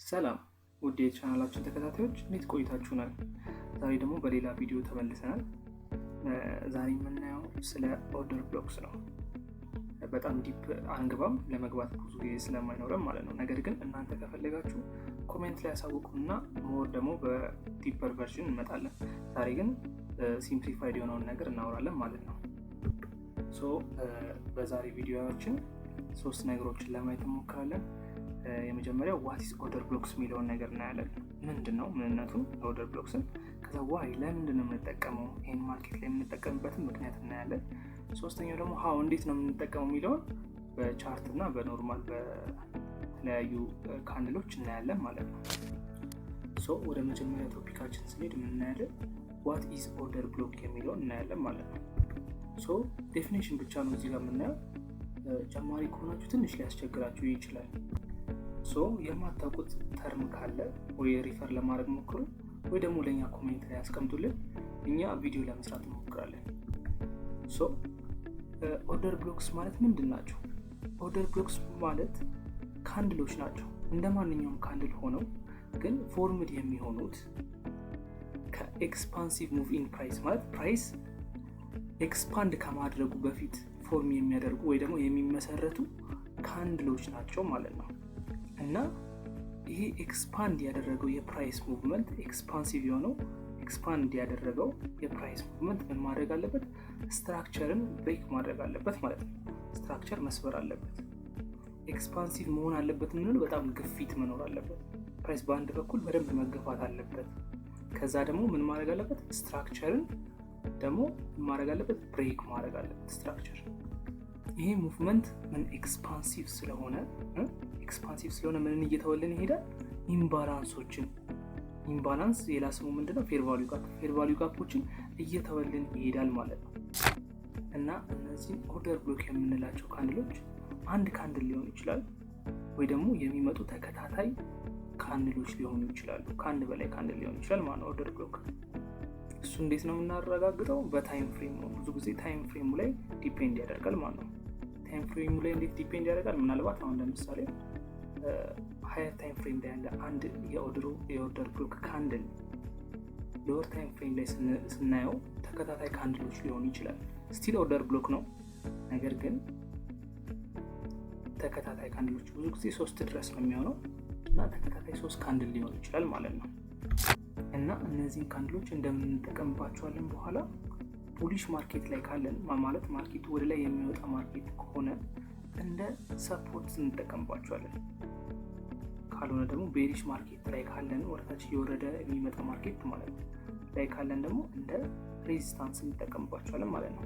ሰላም ውድ የቻናላችን ተከታታዮች እንዴት ቆይታችሁናል? ዛሬ ደግሞ በሌላ ቪዲዮ ተመልሰናል። ዛሬ የምናየው ስለ ኦርደር ብሎክስ ነው። በጣም ዲፕ አንግባም ለመግባት ብዙ ጊዜ ስለማይኖረን ማለት ነው። ነገር ግን እናንተ ከፈለጋችሁ ኮሜንት ላይ ያሳውቁና ሞር ደግሞ በዲፐር ቨርዥን እንመጣለን። ዛሬ ግን ሲምፕሊፋይድ የሆነውን ነገር እናወራለን ማለት ነው። በዛሬ ቪዲዮችን 3 ነገሮችን ለማየት እንሞክራለን። የመጀመሪያው ዋት ኢዝ ኦርደር ብሎክስ የሚለውን ነገር እናያለን። ምንድነው ምንነቱን ኦርደር ብሎክስን፣ ከዛ ዋይ ለምንድነው የምንጠቀመው፣ ይሄን ማርኬት ላይ የምንጠቀምበትን ምክንያት እናያለን። ሶስተኛው ደግሞ ሃው እንዴት ነው የምንጠቀመው የሚለውን በቻርት እና በኖርማል በተለያዩ ካንድሎች እናያለን ማለት ነው። ወደ መጀመሪያ ቶፒካችን ስንሄድ እናያለን ዋት ኢዝ ኦርደር ብሎክ የሚለውን እናያለን ማለት ነው። ዴፊኒሽን ብቻ ነው እዚህ ጋር የምናየው። ጀማሪ ከሆናችሁ ትንሽ ሊያስቸግራችሁ ይችላል። የማታውቁት ተርም ካለ ወይ ሪፈር ለማድረግ ሞክሩ፣ ወይ ደግሞ ለእኛ ኮሜንት ላይ ያስቀምጡልን፣ እኛ ቪዲዮ ለመስራት እንሞክራለን። ኦርደር ብሎክስ ማለት ምንድን ናቸው? ኦርደር ብሎክስ ማለት ካንድሎች ናቸው። እንደ ማንኛውም ካንድል ሆነው ግን ፎርምድ የሚሆኑት ከኤክስፓንሲቭ ሙቭ ኢን ፕራይስ ማለት ፕራይስ ኤክስፓንድ ከማድረጉ በፊት ፎርም የሚያደርጉ ወይ ደግሞ የሚመሰረቱ ካንድሎች ናቸው ማለት ነው። እና ይሄ ኤክስፓንድ ያደረገው የፕራይስ ሙቭመንት ኤክስፓንሲቭ የሆነው ኤክስፓንድ ያደረገው የፕራይስ ሙቭመንት ምን ማድረግ አለበት? ስትራክቸርን ብሬክ ማድረግ አለበት ማለት ነው። ስትራክቸር መስበር አለበት። ኤክስፓንሲቭ መሆን አለበት የምንለው በጣም ግፊት መኖር አለበት። ፕራይስ በአንድ በኩል በደንብ መገፋት አለበት። ከዛ ደግሞ ምን ማድረግ አለበት? ስትራክቸርን ደግሞ ማድረግ አለበት፣ ብሬክ ማድረግ አለበት ስትራክቸር። ይሄ ሙቭመንት ምን ኤክስፓንሲቭ ስለሆነ ምንን እየተወልን ይሄዳል? ኢምባላንሶችን። ኢምባላንስ ሌላ ስሙ ምንድነው? ፌር ቫልዩ ጋፖችን እየተወልን ይሄዳል ማለት ነው። እና እነዚህ ኦርደር ብሎክ የምንላቸው ካንድሎች አንድ ካንድል ሊሆን ይችላል፣ ወይ ደግሞ የሚመጡ ተከታታይ ካንድሎች ሊሆኑ ይችላሉ። ከአንድ በላይ ካንድል ሊሆን ይችላል ማለት ነው ኦርደር ብሎክ። እሱ እንዴት ነው የምናረጋግጠው? በታይም ፍሬም ነው። ብዙ ጊዜ ታይም ፍሬሙ ላይ ዲፔንድ ያደርጋል ማለት ነው። ታይም ፍሬሙ ላይ እንዴት ዲፔንድ ያደርጋል? ምናልባት አሁን ለምሳሌ ሃየር ታይም ፍሬም ላይ ያለ አንድ የኦርደር ብሎክ ካንድል ሎወር ታይም ፍሬም ላይ ስናየው ተከታታይ ካንድሎች ሊሆኑ ይችላል። ስቲል ኦርደር ብሎክ ነው፣ ነገር ግን ተከታታይ ካንድሎች ብዙ ጊዜ 3 ድረስ ነው የሚሆነው እና ተከታታይ 3 ካንድል ሊሆን ይችላል ማለት ነው። እና እነዚህን ካንድሎች እንደምንጠቀምባቸዋለን በኋላ ቡሊሽ ማርኬት ላይ ካለን ማለት ማርኬቱ ወደ ላይ የሚወጣ ማርኬት ከሆነ እንደ ሰፖርት እንጠቀምባቸዋለን። ካልሆነ ደግሞ ቤሪሽ ማርኬት ላይ ካለን ወደታች እየወረደ የሚመጣ ማርኬት ማለት ነው ላይ ካለን ደግሞ እንደ ሬዚስታንስ እንጠቀምባቸዋለን ማለት ነው።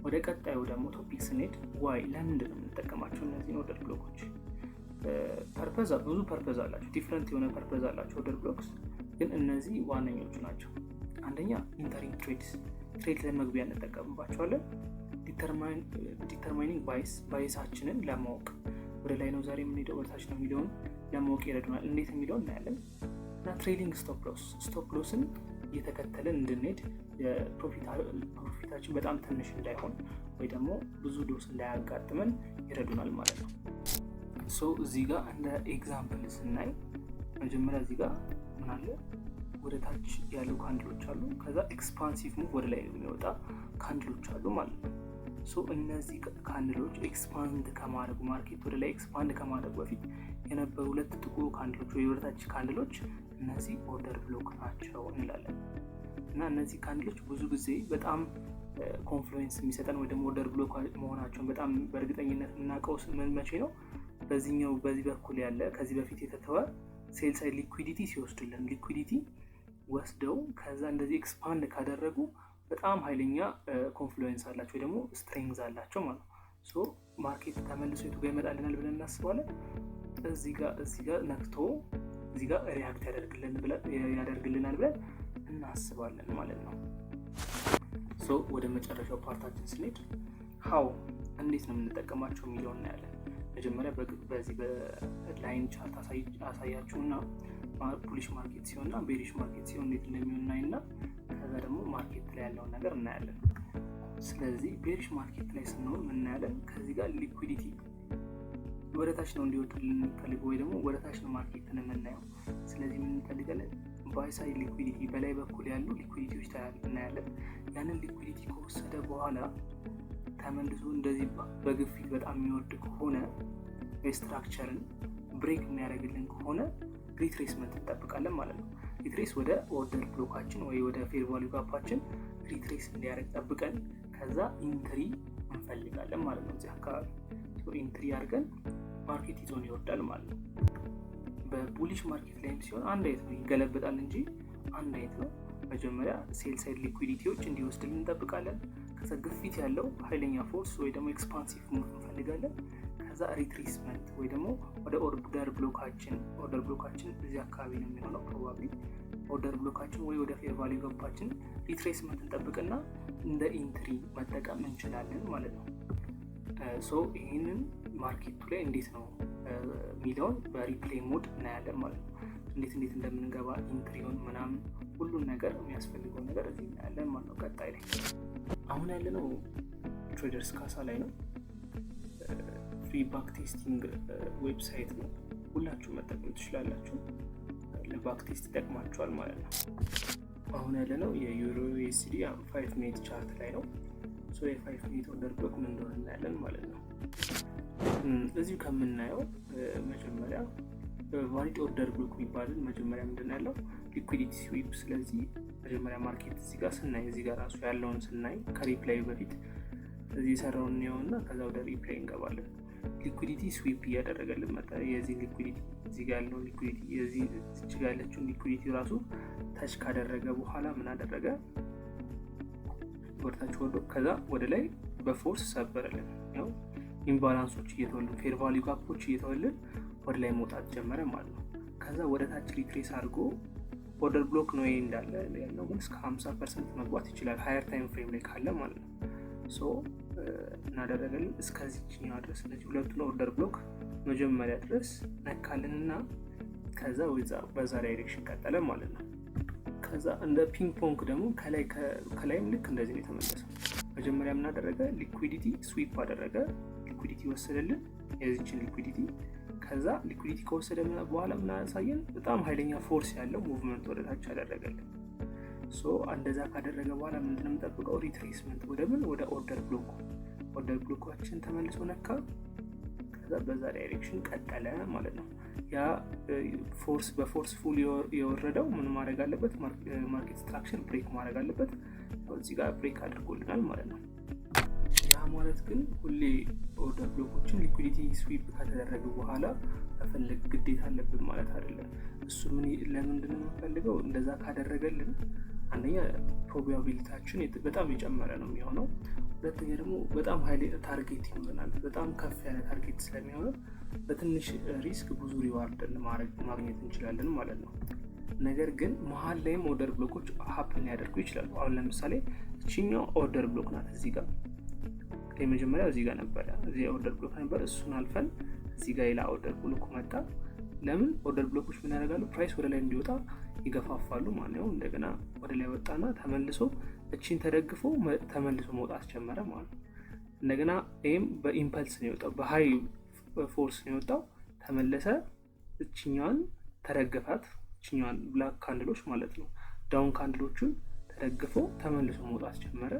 ወደ ቀጣዩ ደግሞ ቶፒክ ስንሄድ ዋይ ለምንድን ነው የምንጠቀማቸው እነዚህን ኦርደር ብሎኮች? ብዙ ፐርፐዝ አላቸው፣ ዲፍረንት የሆነ ፐርፐዝ አላቸው ኦርደር ብሎክስ፣ ግን እነዚህ ዋነኞቹ ናቸው። አንደኛ ኢንተሪንግ ትሬድ ለመግቢያ እንጠቀምባቸዋለን። ዲተርማይኒንግ ባይሳችንን ለማወቅ ወደ ላይ ነው ዛሬ የምንሄደው ወደታች ነው የሚለውን ለማወቅ ይረዱናል። እንዴት የሚለውን እናያለን። እና ትሬዲንግ ስቶፕ ሎስን እየተከተልን እንድንሄድ ፕሮፊታችን በጣም ትንሽ እንዳይሆን ወይ ደግሞ ብዙ ሎስ እንዳያጋጥመን ይረዱናል ማለት ነው። እዚህ ጋር እንደ ኤግዛምፕል ስናይ መጀመሪያ እዚህ ጋር ምን አለ? ወደ ታች ያሉ ካንድሎች አሉ። ከዛ ኤክስፓንሲቭ ሙቭ ወደ ላይ የሚወጣ ካንድሎች አሉ ማለት ነው። እነዚህ ካንድሎች ኤክስፓንድ ከማድረጉ ማርኬት ወደ ላይ ኤክስፓንድ ከማድረጉ በፊት የነበሩ 2 ጥቁሩ ካንድሎች ወይ ወደ ታች ካንድሎች እነዚህ ኦርደር ብሎክ ናቸው እንላለን። እና እነዚህ ካንድሎች ብዙ ጊዜ በጣም ኮንፍሉዌንስ የሚሰጠን ወይ ደግሞ ኦርደር ብሎክ መሆናቸውን በጣም በእርግጠኝነት የምናውቀው መቼ ነው? በዚህ በኩል ያለ ከዚህ በፊት የተተወ ሴል ሳይድ ሊኩዊዲቲ ሲወስዱልን፣ ሊኩዊዲቲ ወስደው ከዛ እንደዚህ ኤክስፓንድ ካደረጉ በጣም ኃይለኛ ኮንፍሉዌንስ አላቸው ወይ ደግሞ ስትሬንግዝ አላቸው ማለት ነው። ማርኬት ተመልሶ የቱ ጋር ይመጣልናል ብለን እናስባለን? እዚህ ጋር ነክቶ እዚህ ጋር ሪያክት ያደርግልናል ብለን እናስባለን ማለት ነው። ወደ መጨረሻው ፓርታችን ስንሄድ ሃው እንዴት ነው የምንጠቀማቸው የሚለውን እናያለን። መጀመሪያ በዚህ በላይን ቻርት አሳያችሁና ቡሊሽ ማርኬት ሲሆንና ቤሪሽ ማርኬት ሲሆን እንዴት እንደሚሆን እናይና ከዛ ደግሞ ማርኬት ላይ ያለውን ነገር እናያለን። ስለዚህ ቤሪሽ ማርኬት ላይ ስንሆን እናያለን ከዚህ ጋር ሊኩዊዲቲ ወደታች ነው እንዲወርድልን የምንፈልገው ወይ ደግሞ ወደታች ነው ማርኬትን የምናየው። ስለዚህ ምን እንፈልጋለን? ባይ ሳይድ ሊኩዊዲቲ በላይ በኩል ያሉ ሊኩዊዲቲዎች እናያለን። ያንን ሊኩዊዲቲ ከወሰደ በኋላ ተመልሶ እንደዚህ በግፊት በጣም የሚወርድ ከሆነ ስትራክቸርን ብሬክ የሚያደርግልን ከሆነ ሪትሬስመንት እንጠብቃለን ማለት ነው። ሪትሬስ ወደ ኦርደር ብሎካችን ወይ ወደ ፌር ቫልዩ ጋፓችን ሪትሬስ እንዲያደርግ ጠብቀን ከዛ ኢንትሪ እንፈልጋለን ማለት ነው። እዚህ አካባቢ ኢንትሪ አድርገን ማርኬት ይዞን ይወርዳል ማለት ነው። በቡሊሽ ማርኬት ላይም ሲሆን አንድ አይነት ነው፣ ይገለበጣል እንጂ አንድ አይነት ነው። መጀመሪያ ሴል ሳይድ ሊኩዊዲቲዎች እንዲወስድልን እንጠብቃለን። ከዛ ግፊት ያለው ኃይለኛ ፎርስ ወይ ደግሞ ኤክስፓንሲቭ ሙቭ እንፈልጋለን። ከዛ ሪትሬስመንት ወይ ደግሞ ወደ ኦርደር ብሎካችን እዚህ አካባቢ ነው የሚሆነው ፕሮባብሊ ኦርደር ብሎካችን ወይ ወደ ፌር ቫልዩ ጋፓችን ሪትሬስመንት እንጠብቅና እንደ ኢንትሪ መጠቀም እንችላለን ማለት ነው። ሶ ይህንን ማርኬቱ ላይ እንዴት ነው የሚለውን በሪፕሌይ ሞድ እናያለን ማለት ነው። እንዴት እንደምንገባ ኢንትሪውን ምናምን ሁሉን ነገር የሚያስፈልገው ነገር እዚህ እናያለን ማለት ነው። ቀጣይ ላይ አሁን ያለነው ትሬደርስ ካሳ ላይ ነው። ፍሪ ባክ ቴስቲንግ ዌብሳይት ነው። ሁላችሁ መጠቀም ትችላላችሁ። ለባክ ቴስት ይጠቅማችኋል ማለት ነው። አሁን ያለነው የዩሮ ዩኤስዲ 5 ሚኒት ቻርት ላይ ነው። ሶ የ5 ሚኒት ኦርደር ብሎክ ምን እንደሆነ እናያለን ማለት ነው። እዚሁ ከምናየው መጀመሪያ ቫሊድ ኦርደር ብሎክ የሚባልን መጀመሪያ ምንድን ያለው ሊኩዊዲቲ ስዊፕ። ስለዚህ መጀመሪያ ማርኬት እዚህ ጋር ስናይ እዚህ ጋር ራሱ ያለውን ስናይ ከሪፕላዩ በፊት እዚህ የሰራውን እንየውና ከዛ ወደ ሪፕላይ እንገባለን። ሊኩዊዲቲ ስዊፕ እያደረገልን መጣ። የዚህ ሊኩዊዲቲ እዚህ ጋር ያለውን ሊኩዊዲቲ የዚህ እዚህ ጋር ያለችውን ሊኩዊዲቲ ራሱ ታች ካደረገ በኋላ ምን አደረገ? ወደታች ወርዶ ከዛ ወደ ላይ በፎርስ ሰበረልን። ያው ኢምባላንሶች እየተወልን ፌር ቫልዩ ጋፖች እየተወልን ወደ ላይ መውጣት ጀመረ ማለት ነው። ከዛ ወደ ታች ሪትሬስ አድርጎ ኦርደር ብሎክ ነው እንዳለ ያለው ግን እስከ 50% መግባት ይችላል ሃየር ታይም ፍሬም ላይ ካለ ማለት ነው። ሶ እናደረገልን እስከዚህኛው ድረስ እነዚህ ሁለቱን ኦርደር ብሎክ መጀመሪያ ድረስ ነካልንና ከዛ በዛ ዳይሬክሽን ቀጠለ ማለት ነው። ከዛ እንደ ፒንግ ፖንግ ደግሞ ከላይም ልክ እንደዚህ ነው የተመለሰው። መጀመሪያ ምን አደረገ? ሊኩዊዲቲ ስዊፕ አደረገ። ሊኩዊዲቲ ወሰደልን የዚችን ሊኩዊዲቲ። ከዛ ሊኩዊዲቲ ከወሰደ በኋላ ምን አሳየን? በጣም ኃይለኛ ፎርስ ያለው ሙቭመንት ወደታች አደረገልን። ሶ እንደዛ ካደረገ በኋላ ምንድነው የምንጠብቀው? ሪትሬስመንት ወደ ኦርደር ብሎካችን ተመልሶ ነካ። ከዛ በዛ ዳይሬክሽን ቀጠለ ማለት ነው። ያ በፎርስ ፉል የወረደው ምን ማድረግ አለበት? ማርኬት ስትራክቸር ብሬክ ማድረግ አለበት። እዚህ ጋር ብሬክ አድርጎልናል ማለት ነው። ያ ማለት ግን ሁሌ ኦርደር ብሎኮችን ሊኩዊዲቲ ስዊፕ ከተደረገ በኋላ መፈለግ ግዴታ አለብን ማለት አይደለም። እሱ ለምንድን ነው የምንፈልገው? እንደዛ ካደረገልን አንደኛ ፕሮባቢሊቲያችን በጣም የጨመረ ነው የሚሆነው። ሁለተኛ ደግሞ በጣም ሀይሌ ታርጌት ይኖረናል። በጣም ከፍ ያለ ታርጌት ስለሚሆን በትንሽ ሪስክ ብዙ ሪዋርድን ማግኘት እንችላለን ማለት ነው። ነገር ግን መሀል ላይም ኦርደር ብሎኮች ሀፕን ሊያደርጉ ይችላሉ። አሁን ለምሳሌ እችኛው ኦርደር ብሎክ ናት። እዚህ ጋር የመጀመሪያው እዚህ ጋር ነበረ፣ እዚህ ኦርደር ብሎክ ነበር። እሱን አልፈን እዚህ ጋር ሌላ ኦርደር ብሎክ መጣ። ለምን? ኦርደር ብሎኮች ምን ያደርጋሉ? ፕራይስ ወደ ላይ እንዲወጣ ይገፋፋሉ ማለት ነው። እንደገና ወደ ላይ ወጣና ተመልሶ እቺን ተደግፎ ተመልሶ መውጣት ጀመረ ማለት ነው። እንደገና ይሄም በኢምፐልስ ነው የወጣው፣ በሃይ ፎርስ ነው የወጣው። ተመለሰ፣ እቺኛዋን ተደገፋት፣ እቺኛዋን ብላክ ካንድሎች ማለት ነው። ዳውን ካንድሎቹን ተደግፎ ተመልሶ መውጣት ጀመረ።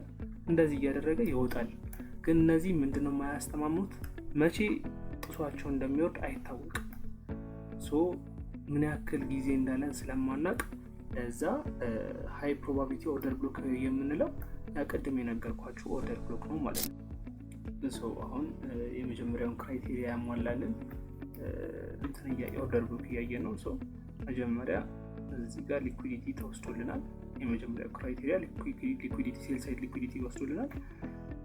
እንደዚህ እያደረገ ይወጣል። ግን እነዚህ ምንድነው የማያስተማሙት? መቼ ጥሷቸው እንደሚወርድ አይታወቅም። ሶ ምን ያክል ጊዜ እንዳለን ስለማናቅ ለዛ ሃይ ፕሮባቢሊቲ ኦርደር ብሎክ የምንለው ያቀድም የነገርኳችሁ ኦርደር ብሎክ ነው ማለት ነው። ሶ አሁን የመጀመሪያውን ክራይቴሪያ ያሟላልን ኦርደር ብሎክ እያየ ነው። ሶ መጀመሪያ እዚህ ጋር ሊኩዊዲቲ ተወስዶልናል። የመጀመሪያው ክራይቴሪያ ሊኩዊዲቲ ሴል ሳይድ ሊኩዊዲቲ ወስዶልናል።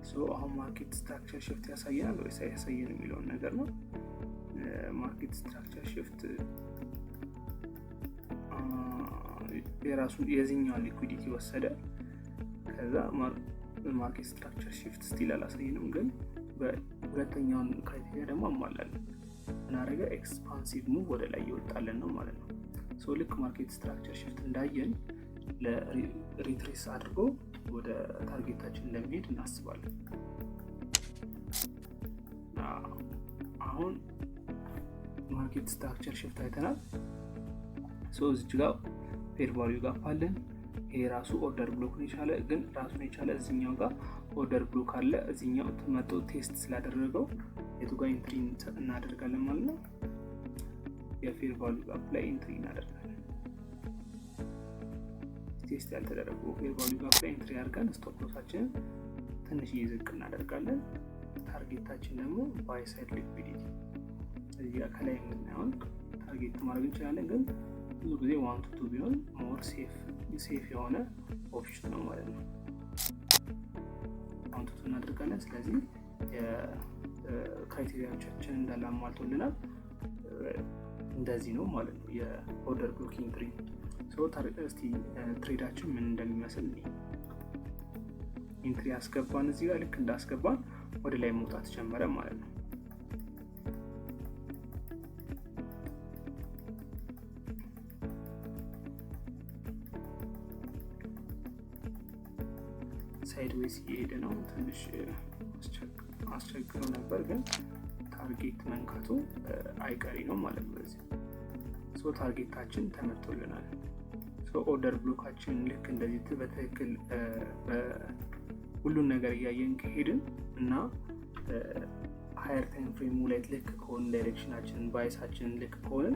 ሶ አሁን ማርኬት ስትራክቸር ሽፍት ያሳየናል ወይስ አያሳየን የሚለውን ነገር ነው። ማርኬት ስትራክቸር ሽፍት የራሱ የዚህኛውን ሊኩዊዲቲ ወሰደ። ከዛ ማርኬት ስትራክቸር ሽፍት ስቲል አላሳየንም፣ ግን በሁለተኛውን ክራይቴሪያ ደግሞ አሟላለን። እናደረገ ኤክስፓንሲቭ ሙቭ ወደ ላይ ይወጣለን ነው ማለት ነው። ሶ ልክ ማርኬት ስትራክቸር ሽፍት እንዳየን ለሪትሬስ አድርጎ ወደ ታርጌታችን እንደሚሄድ እናስባለን። አሁን ማርኬት ስትራክቸር ሽፍት አይተናል። እዚች ጋር ፌር ቫልዩ ጋፕ አለን። ይሄ ራሱ ኦርደር ብሎክ ነው የቻለ ግን ራሱን የቻለ እዚኛው ጋር ኦርደር ብሎክ አለ። እዚኛው መጥቶ ቴስት ስላደረገው የቱ ጋር ኢንትሪ እናደርጋለን ማለት ነው። የፌር ቫልዩ ጋፕ ላይ ኢንትሪ እናደርጋለን። ቴስት ያልተደረገው ፌር ቫልዩ ጋፕ ላይ ኢንትሪ አድርገን ስቶፕ ሎሳችንን ትንሽ ዝቅ እናደርጋለን። ታርጌታችን ደግሞ ባይ ሳይድ ሊኩዊዲቲ እዚህ ጋር ከላይ የምናየውን ታርጌት ማድረግ እንችላለን። ግን ብዙ ጊዜ 1 to 2 ቢሆን ሞር ሴፍ የሆነ ኦፕሽን ነው ማለት ነው። 1 to 2 እናደርጋለን። ስለዚህ የክራይቴሪያዎቻችን እንዳለ አሟልቶልናል። እንደዚህ ነው ማለት ነው የኦርደር ብሎኪንግ ትሪ። እስቲ ትሬዳችን ምን እንደሚመስል ኢንትሪ አስገባን። እዚህ ጋር ልክ እንዳስገባን ወደ ላይ መውጣት ጀመረ ማለት ነው። ሳይድዌይስ እየሄደ ነው። ትንሽ አስቸግሮ ነበር ግን ታርጌት መንካቱ አይቀሪ ነው ማለት ነው። ስለዚህ ታርጌታችን ተመቶልናል። ኦርደር ብሎካችን ልክ እንደዚህ በትክክል ሁሉን ነገር እያየን ከሄድን እና ሃየር ታይም ፍሬሙ ላይ ልክ ከሆነ ዳይሬክሽናችንን ባይሳችንን ልክ ከሆነ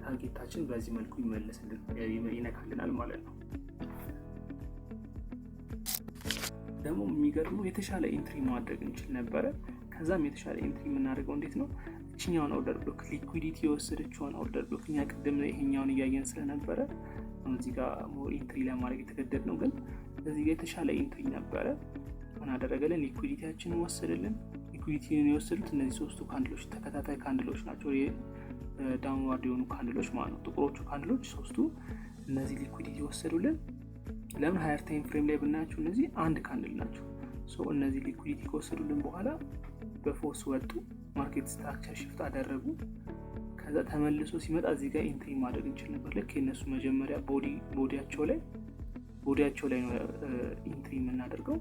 ታርጌታችን በዚህ መልኩ ይነካልናል ማለት ነው። ደግሞ የሚገርመው የተሻለ ኢንትሪ ማድረግ እንችል ነበረ። ከዛም የተሻለ ኢንትሪ የምናደርገው እንዴት ነው? እችኛውን ኦርደር ብሎክ ሊኩዊዲቲ የወሰደችውን ኦርደር ብሎክ እኛ ቅድም ይሄኛውን እያየን ስለነበረ እዚህ ጋር ሞር ኢንትሪ ለማድረግ የተገደድ ነው። ግን እዚህ ጋር የተሻለ ኢንትሪ ነበረ። ምን አደረገልን? ሊኩዊዲቲያችንን ወሰደልን። ሊኩዊዲቲውን የወሰዱት እነዚህ ሶስቱ ካንድሎች ተከታታይ ካንድሎች ናቸው። ዳውንዋርድ የሆኑ ካንድሎች ማለት ነው። ጥቁሮቹ ካንድሎች ሶስቱ እነዚህ ሊኩዊዲቲ ወሰዱልን። ለምን ሃየር ታይም ፍሬም ላይ ብናያቸው እነዚህ አንድ ካንድል ናቸው። እነዚህ ሊኩዊዲቲ ከወሰዱልን በኋላ በፎርስ ወጡ፣ ማርኬት ስትራክቸር ሽፍት አደረጉ። ከዛ ተመልሶ ሲመጣ እዚህ ጋር ኢንትሪ ማድረግ እንችል ነበር። ልክ የነሱ መጀመሪያ ቦዲያቸው ላይ ነው ኢንትሪ የምናደርገው።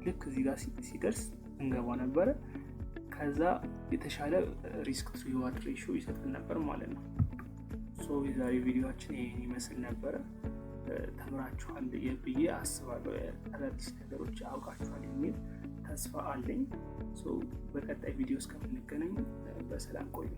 ልክ እዚህ ጋር ሲደርስ እንገባ ነበረ። ከዛ የተሻለ ሪስክ ቱ ሪዋርድ ሬሽዮ ይሰጥን ነበር ማለት ነው። የዛሬ ቪዲዮችን ይሄን ይመስል ነበረ። ተምራችኋል ብዬ አስባለሁ። አዳዲስ ነገሮች አውቃችኋል የሚል ተስፋ አለኝ። በቀጣይ ቪዲዮ እስከምንገናኝ በሰላም ቆዩ።